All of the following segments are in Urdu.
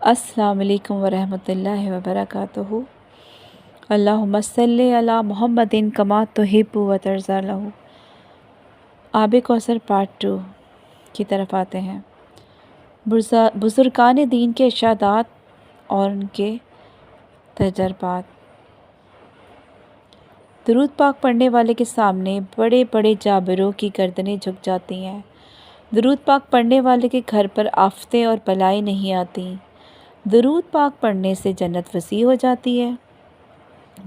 السلام علیکم ورحمۃ اللہ وبرکاتہ۔ اللہم صلی علی محمد کما تحب و ترضی لہ۔ آب کوثر پارٹ 2 کی طرف آتے ہیں۔ بزرگان دین کے ارشادات اور ان کے تجربات۔ درود پاک پڑھنے والے کے سامنے بڑے بڑے جابروں کی گردنیں جھک جاتی ہیں۔ درود پاک پڑھنے والے کے گھر پر آفتیں اور بلائیں نہیں آتی۔ درود پاک پڑھنے سے جنت وسیع ہو جاتی ہے۔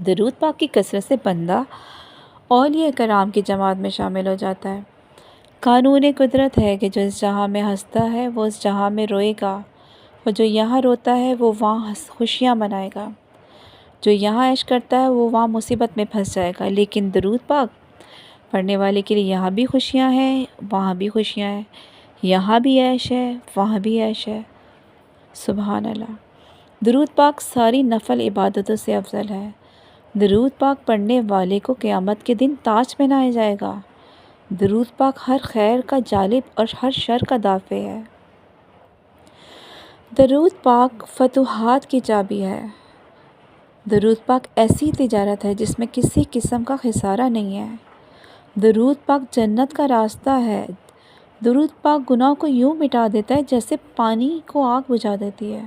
درود پاک کی کثرت سے بندہ اولیاء کرام کی جماعت میں شامل ہو جاتا ہے۔ قانون قدرت ہے کہ جو اس جہاں میں ہنستا ہے وہ اس جہاں میں روئے گا، اور جو یہاں روتا ہے وہ وہاں خوشیاں منائے گا۔ جو یہاں عیش کرتا ہے وہ وہاں مصیبت میں پھنس جائے گا۔ لیکن درود پاک پڑھنے والے کے لیے یہاں بھی خوشیاں ہیں، وہاں بھی خوشیاں ہیں، یہاں بھی عیش ہے، وہاں بھی عیش ہے۔ سبحان اللہ۔ درود پاک ساری نفل عبادتوں سے افضل ہے۔ درود پاک پڑھنے والے کو قیامت کے دن تاج پہنایا جائے گا۔ درود پاک ہر خیر کا جالب اور ہر شر کا دافع ہے۔ درود پاک فتوحات کی چابی ہے۔ درود پاک ایسی تجارت ہے جس میں کسی قسم کا خسارہ نہیں ہے۔ درود پاک جنت کا راستہ ہے۔ درود پاک گناہ کو یوں مٹا دیتا ہے جیسے پانی کو آگ بجھا دیتی ہے۔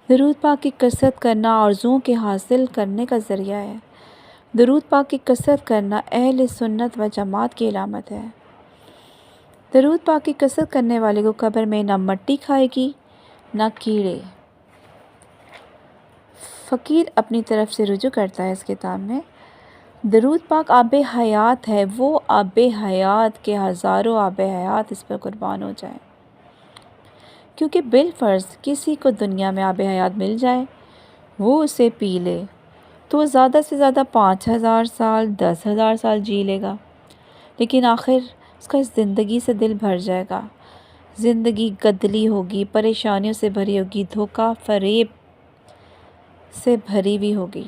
درود پاک کی کثرت کرنا آرزوؤں کے حاصل کرنے کا ذریعہ ہے۔ درود پاک کی کثرت کرنا اہل سنت و جماعت کی علامت ہے۔ درود پاک کی کثرت کرنے والے کو قبر میں نہ مٹی کھائے گی نہ کیڑے۔ فقیر اپنی طرف سے رجوع کرتا ہے اس کتاب میں۔ درود پاک آب حیات ہے، وہ آب حیات کے ہزاروں آب حیات اس پر قربان ہو جائیں۔ کیونکہ بالفرض کسی کو دنیا میں آب حیات مل جائے، وہ اسے پی لے، تو وہ زیادہ سے زیادہ 5000 سال 10,000 سال جی لے گا، لیکن آخر اس کا زندگی سے دل بھر جائے گا۔ زندگی گدلی ہوگی، پریشانیوں سے بھری ہوگی، دھوکہ فریب سے بھری ہوئی ہوگی،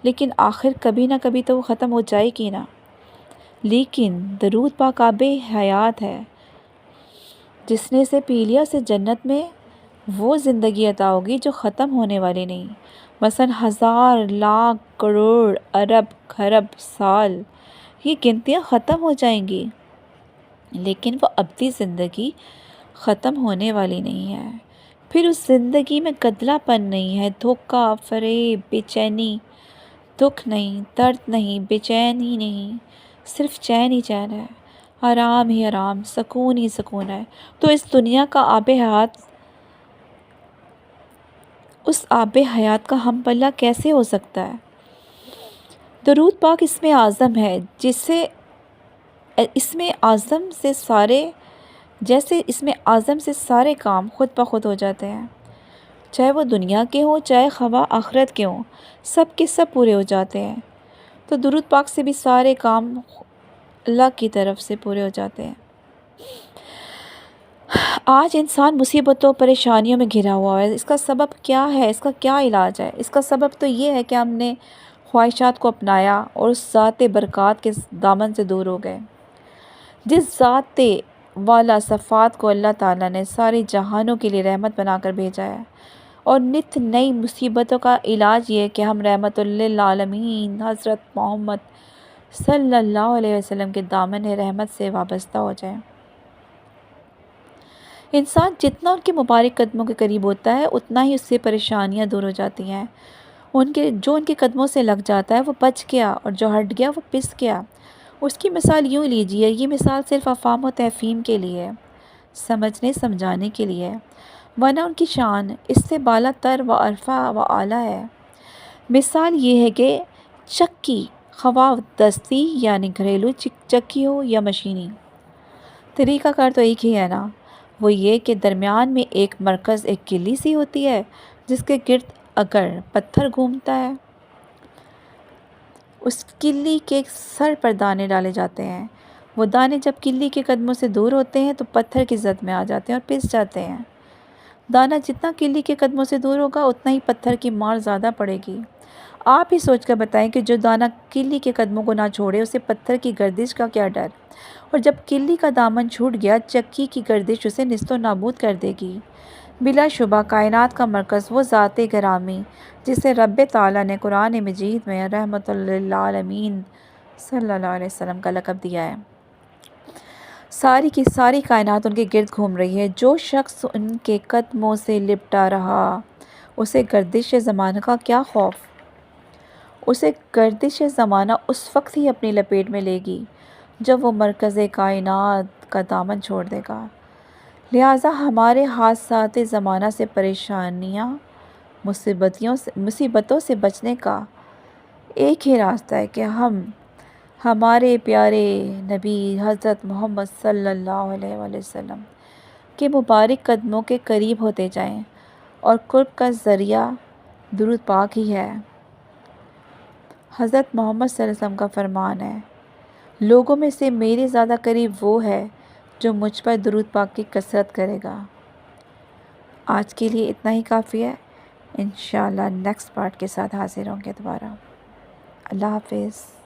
لیکن آخر کبھی نہ کبھی تو وہ ختم ہو جائے گی نا۔ لیکن درود پاک آب حیات ہے، جس نے اسے پی لیا اسے جنت میں وہ زندگی عطا ہوگی جو ختم ہونے والی نہیں۔ مثلا 1000 لاکھ کروڑ ارب خرب سال یہ گنتیاں ختم ہو جائیں گی، لیکن وہ ابدی زندگی ختم ہونے والی نہیں ہے۔ پھر اس زندگی میں گدلا پن نہیں ہے، دھوکہ فریب بے چینی، دکھ نہیں، درد نہیں، بے چینی نہیں، صرف چین ہی چین ہے، آرام ہی آرام، سکون ہی سکون ہے۔ تو اس دنیا کا آب حیات، اس آب حیات کا ہم پلہ کیسے ہو سکتا ہے؟ درود پاک اسم اعظم ہے، جیسے اسم اعظم سے سارے کام خود بخود ہو جاتے ہیں، چاہے وہ دنیا کے ہوں چاہے خواہ آخرت کے ہوں، سب کے سب پورے ہو جاتے ہیں۔ تو درود پاک سے بھی سارے کام اللہ کی طرف سے پورے ہو جاتے ہیں۔ آج انسان مصیبتوں پریشانیوں میں گھرا ہوا ہے۔ اس کا سبب کیا ہے؟ اس کا کیا علاج ہے؟ اس کا سبب تو یہ ہے کہ ہم نے خواہشات کو اپنایا اور اس ذات برکات کے دامن سے دور ہو گئے۔ جس ذات والا صفات کو اللہ تعالیٰ نے سارے جہانوں کے لیے رحمت بنا کر بھیجا ہے، اور نت نئی مصیبتوں کا علاج یہ ہے کہ ہم رحمت للعالمین حضرت محمد صلی اللہ علیہ وسلم کے دامن رحمت سے وابستہ ہو جائیں۔ انسان جتنا ان کے مبارک قدموں کے قریب ہوتا ہے اتنا ہی اس سے پریشانیاں دور ہو جاتی ہیں۔ جو ان کے قدموں سے لگ جاتا ہے وہ بچ گیا، اور جو ہٹ گیا وہ پس گیا۔ اس کی مثال یوں لیجیے، یہ مثال صرف افہام و تفہیم کے لیے، سمجھنے سمجھانے کے لیے ہے، ورنہ ان کی شان اس سے بالا تر و عرفہ و اعلیٰ ہے۔ مثال یہ ہے کہ چکی، خواہ دستی یعنی گھریلو چکی ہو یا مشینی، طریقہ کار تو ایک ہی ہے نا، وہ یہ کہ درمیان میں ایک مرکز، ایک کلی سی ہوتی ہے جس کے گرد اگر پتھر گھومتا ہے، اس کلی کے سر پر دانے ڈالے جاتے ہیں۔ وہ دانے جب کلی کے قدموں سے دور ہوتے ہیں تو پتھر کی زد میں آ جاتے ہیں اور پس جاتے ہیں۔ دانہ جتنا کلی کے قدموں سے دور ہوگا اتنا ہی پتھر کی مار زیادہ پڑے گی۔ آپ ہی سوچ کر بتائیں کہ جو دانہ کلی کے قدموں کو نہ چھوڑے اسے پتھر کی گردش کا کیا ڈر، اور جب کلی کا دامن چھوٹ گیا چکی کی گردش اسے نیست و نابود کر دے گی۔ بلا شبہ کائنات کا مرکز وہ ذات گرامی جسے رب تعالیٰ نے قرآن مجید میں رحمت للعالمین صلی اللہ علیہ وسلم کا لقب دیا ہے۔ ساری کی ساری کائنات ان کے گرد گھوم رہی ہے۔ جو شخص ان کے قدموں سے لپٹا رہا اسے گردش زمانہ کا کیا خوف؟ اسے گردش زمانہ اس وقت ہی اپنی لپیٹ میں لے گی جب وہ مرکز کائنات کا دامن چھوڑ دے گا۔ لہٰذا ہمارے حادثات زمانہ سے پریشانیاں مصیبتوں سے بچنے کا ایک ہی راستہ ہے کہ ہم ہمارے پیارے نبی حضرت محمد صلی اللہ علیہ وآلہ وسلم کے مبارک قدموں کے قریب ہوتے جائیں، اور قرب کا ذریعہ درود پاک ہی ہے۔ حضرت محمد صلی اللہ علیہ وسلم کا فرمان ہے، لوگوں میں سے میرے زیادہ قریب وہ ہے جو مجھ پر درود پاک کی کثرت کرے گا۔ آج کے لیے اتنا ہی کافی ہے۔ انشاءاللہ نیکسٹ پارٹ کے ساتھ حاضر ہوں گے دوبارہ۔ اللہ حافظ۔